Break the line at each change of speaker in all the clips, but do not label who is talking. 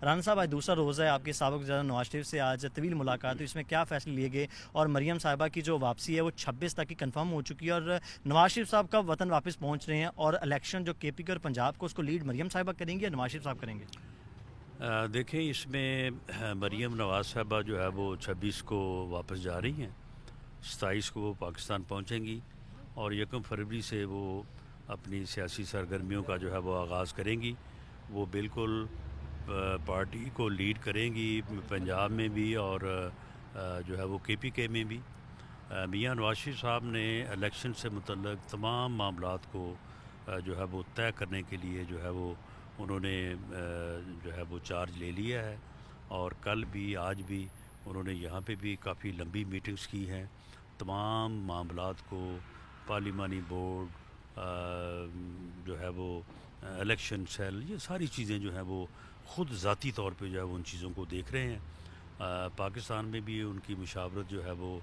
رانا صاحب آج دوسرا روز ہے آپ کے سابق وزیر نواز شریف سے آج طویل ملاقات ہوئی، اس میں کیا فیصلے لیے گئے اور مریم صاحبہ کی جو واپسی ہے وہ 26 تک کی کنفرم ہو چکی ہے اور نواز شریف صاحب کا وطن واپس پہنچ رہے ہیں اور الیکشن جو کے پی کے اور پنجاب کو اس کو لیڈ مریم صاحبہ کریں گے یا نواز شریف صاحب کریں گے؟
دیکھیں اس میں مریم نواز صاحبہ جو ہے وہ 26 کو واپس جا رہی ہیں، 27 کو وہ پاکستان پہنچیں گی اور 1 فروری سے وہ اپنی سیاسی سرگرمیوں کا جو ہے وہ آغاز کریں گی۔ وہ بالکل پارٹی کو لیڈ کریں گی پنجاب میں بھی اور جو ہے وہ کے پی کے میں بھی۔ میاں نواز شریف صاحب نے الیکشن سے متعلق تمام معاملات کو جو ہے وہ طے کرنے کے لیے جو ہے وہ انہوں نے جو ہے وہ چارج لے لیا ہے، اور کل بھی آج بھی انہوں نے یہاں پہ بھی کافی لمبی میٹنگز کی ہیں۔ تمام معاملات کو پارلیمانی بورڈ جو ہے وہ الیکشن سیل، یہ ساری چیزیں جو ہیں وہ خود ذاتی طور پہ جو ہے وہ ان چیزوں کو دیکھ رہے ہیں۔ پاکستان میں بھی ان کی مشاورت جو ہے وہ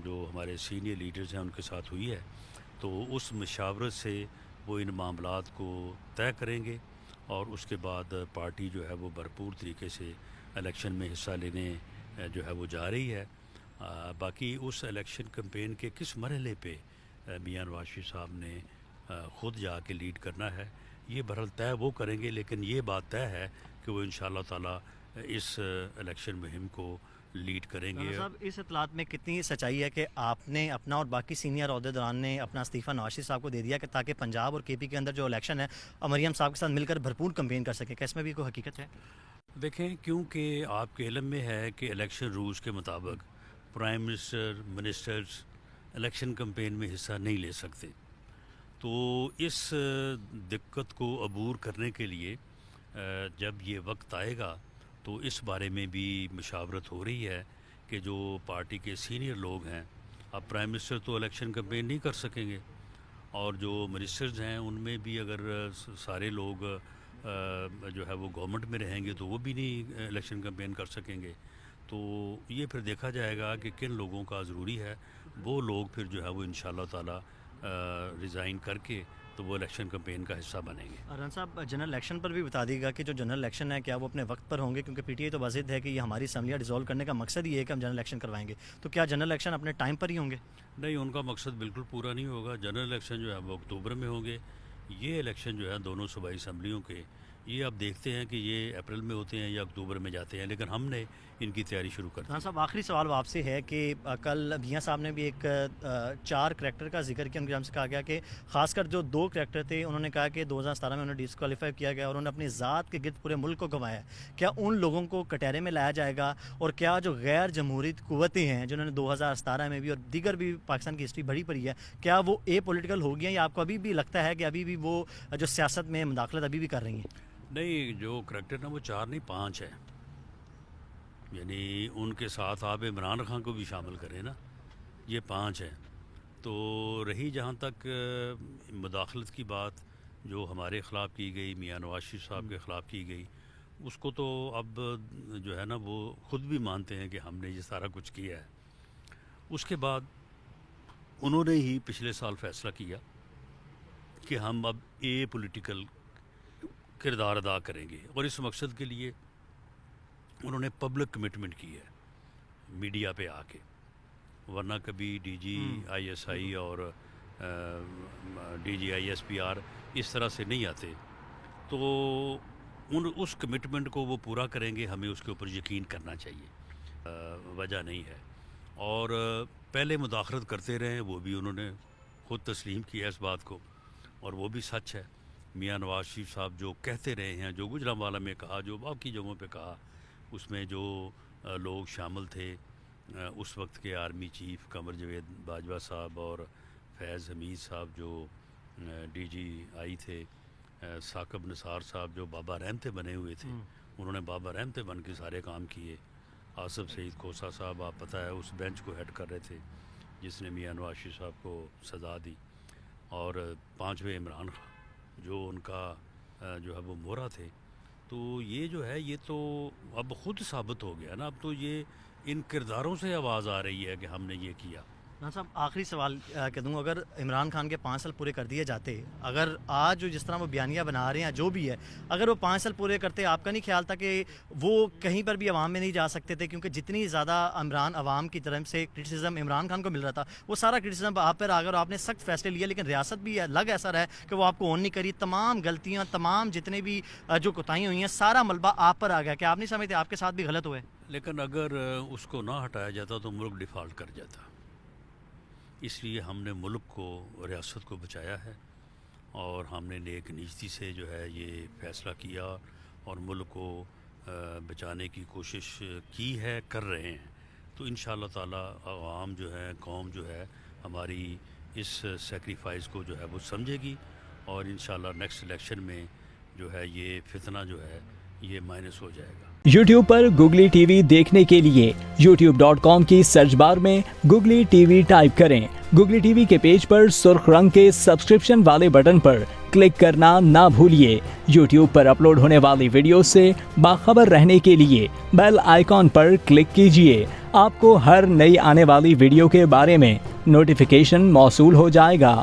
جو ہمارے سینئر لیڈرز ہیں ان کے ساتھ ہوئی ہے، تو اس مشاورت سے وہ ان معاملات کو طے کریں گے اور اس کے بعد پارٹی جو ہے وہ بھرپور طریقے سے الیکشن میں حصہ لینے جو ہے وہ جا رہی ہے۔ باقی اس الیکشن کمپین کے کس مرحلے پہ میاں نواز شریف صاحب نے خود جا کے لیڈ کرنا ہے، یہ بہرحال طے وہ کریں گے، لیکن یہ بات طے ہے کہ وہ انشاءاللہ تعالی اس الیکشن مہم کو لیڈ کریں گے۔
صاحب اس اطلاعات میں کتنی سچائی ہے کہ آپ نے اپنا اور باقی سینئر عہدیداران نے اپنا استعفیٰ نواز شریف صاحب کو دے دیا کہ تاکہ پنجاب اور کے پی کے اندر جو الیکشن ہے مریم صاحب کے ساتھ مل کر بھرپور کمپین کر سکیں؟ کیا اس میں بھی کوئی حقیقت ہے؟
دیکھیں، کیونکہ آپ کے علم میں ہے کہ الیکشن رولز کے مطابق پرائم منسٹرز الیکشن کمپین میں حصہ نہیں لے سکتے، تو اس دقت کو عبور کرنے کے لیے جب یہ وقت آئے گا تو اس بارے میں بھی مشاورت ہو رہی ہے کہ جو پارٹی کے سینئر لوگ ہیں، اب پرائم منسٹر تو الیکشن کمپین نہیں کر سکیں گے، اور جو منسٹرز ہیں ان میں بھی اگر سارے لوگ جو ہے وہ گورنمنٹ میں رہیں گے تو وہ بھی نہیں الیکشن کمپین کر سکیں گے۔ تو یہ پھر دیکھا جائے گا کہ کن لوگوں کا ضروری ہے، وہ لوگ پھر جو ہے وہ انشاءاللہ تعالی ریزائن کر کے تو وہ الیکشن کمپین کا حصہ بنیں گے۔
رن صاحب جنرل الیکشن پر بھی بتا دیے گا کہ جو جنرل الیکشن ہے کیا وہ اپنے وقت پر ہوں گے؟ کیونکہ پی ٹی آئی تو واضح ہے کہ یہ ہماری اسمبلیاں ڈیزولو کرنے کا مقصد ہی ہے کہ ہم جنرل الیکشن کروائیں گے، تو کیا جنرل الیکشن اپنے ٹائم پر ہی ہوں گے؟
نہیں، ان کا مقصد بالکل پورا نہیں ہوگا۔ جنرل الیکشن جو ہے وہ اکتوبر میں ہوں گے۔ یہ الیکشن جو ہے دونوں صوبائی اسمبلیوں کے، یہ آپ دیکھتے ہیں کہ یہ اپریل میں ہوتے ہیں یا اکتوبر میں جاتے ہیں، لیکن ہم نے ان کی تیاری شروع کر دی۔
ہاں صاحب، آخری سوال آپ سے ہے کہ کل میاں صاحب نے بھی ایک 4 کریکٹر کا ذکر کیا، ان کے نام سے کہا گیا کہ خاص کر جو 2 کریکٹر تھے انہوں نے کہا کہ 2017 میں انہیں ڈسکوالیفائی کیا گیا اور انہوں نے اپنی ذات کے گرد پورے ملک کو گنوایا ہے۔ کیا ان لوگوں کو کٹہرے میں لایا جائے گا؟ اور کیا جو غیر جمہوری قوتیں ہیں جنہوں نے 2017 میں بھی اور دیگر بھی پاکستان کی ہسٹری بڑی پڑی ہے، کیا وہ اے پولیٹیکل ہو گئی ہیں یا آپ کو ابھی بھی لگتا ہے کہ ابھی بھی وہ جو سیاست میں مداخلت ابھی بھی کر رہی ہیں؟
نہیں، جو کریکٹر نا وہ 4 نہیں 5 ہے، یعنی ان کے ساتھ آپ عمران خان کو بھی شامل کریں نا، یہ 5 ہیں۔ تو رہی جہاں تک مداخلت کی بات جو ہمارے خلاف کی گئی، میاں نواز شریف صاحب کے خلاف کی گئی، اس کو تو اب جو ہے نا وہ خود بھی مانتے ہیں کہ ہم نے یہ سارا کچھ کیا ہے۔ اس کے بعد انہوں نے ہی پچھلے سال فیصلہ کیا کہ ہم اب اے پولیٹیکل کردار ادا کریں گے، اور اس مقصد کے لیے انہوں نے پبلک کمٹمنٹ کی ہے میڈیا پہ آ کے، ورنہ کبھی D G I S I اور D G I S P R اس طرح سے نہیں آتے، تو اس کمٹمنٹ کو وہ پورا کریں گے، ہمیں اس کے اوپر یقین کرنا چاہیے، وجہ نہیں ہے۔ اور پہلے مداخلت کرتے رہے، وہ بھی انہوں نے خود تسلیم کیا اس بات کو، اور وہ بھی سچ ہے۔ میاں نواز شریف صاحب جو کہتے رہے ہیں، جو گوجرانوالہ میں کہا، جو باقی جگہوں پہ کہا، اس میں جو لوگ شامل تھے اس وقت کے آرمی چیف قمر جاوید باجوہ صاحب اور فیض حمید صاحب جو ڈی جی آئی تھے، ثاقب نثار صاحب جو بابا رحمتے بنے ہوئے تھے، انہوں نے بابا رحمتے بن کے سارے کام کیے۔ آصف سعید کوسہ صاحب آپ پتہ ہے اس بینچ کو ہیڈ کر رہے تھے جس نے میاں نواز شریف صاحب کو سزا دی، اور 5ویں عمران خان جو ان کا جو ہے وہ مورا تھے۔ تو یہ جو ہے یہ تو اب خود ثابت ہو گیا نا، اب تو یہ ان کرداروں سے آواز آ رہی ہے کہ ہم نے یہ کیا۔
صاحب آخری سوال کہہ دوں، اگر عمران خان کے 5 سال پورے کر دیے جاتے، اگر آج جو جس طرح وہ بیانیہ بنا رہے ہیں جو بھی ہے، اگر وہ 5 سال پورے کرتے، آپ کا نہیں خیال تھا کہ وہ کہیں پر بھی عوام میں نہیں جا سکتے تھے؟ کیونکہ جتنی زیادہ عوام کی طرف سے کرٹیسزم عمران خان کو مل رہا تھا، وہ سارا کرٹیسزم آپ پر آ گیا اور آپ نے سخت فیصلے لیا، لیکن ریاست بھی لگ ایسا رہا ہے کہ وہ آپ کو اون نہیں کری، تمام غلطیاں، تمام جتنے بھی جو کوتاہیاں ہوئی ہیں، سارا ملبہ آپ پر آ گیا. کیا آپ نہیں سمجھتے آپ کے ساتھ بھی غلط ہوئے؟
لیکن اگر اس کو نہ ہٹایا جاتا تو ملک ڈیفالٹ کر جاتا. اس لیے ہم نے ملک کو، ریاست کو بچایا ہے، اور ہم نے نیک نیتی سے جو ہے یہ فیصلہ کیا اور ملک کو بچانے کی کوشش کی ہے، کر رہے ہیں. تو انشاءاللہ تعالی عوام جو ہے، قوم جو ہے ہماری اس سیکریفائز کو جو ہے وہ سمجھے گی، اور انشاءاللہ نیکسٹ الیکشن میں جو ہے یہ فتنہ جو ہے یہ مائنس ہو جائے گا.
یوٹیوب پر گوگلی ٹی وی دیکھنے کے لیے youtube.com کی سرچ بار میں گوگلی ٹی وی ٹائپ کریں. گوگلی ٹی وی کے پیج پر سرخ رنگ کے سبسکرپشن والے بٹن پر کلک کرنا نہ بھولیے. یوٹیوب پر اپلوڈ ہونے والی ویڈیو سے باخبر رہنے کے لیے بیل آئیکن پر کلک کیجیے. آپ کو ہر نئی آنے والی ویڈیو کے بارے میں نوٹیفیکیشن موصول ہو جائے گا.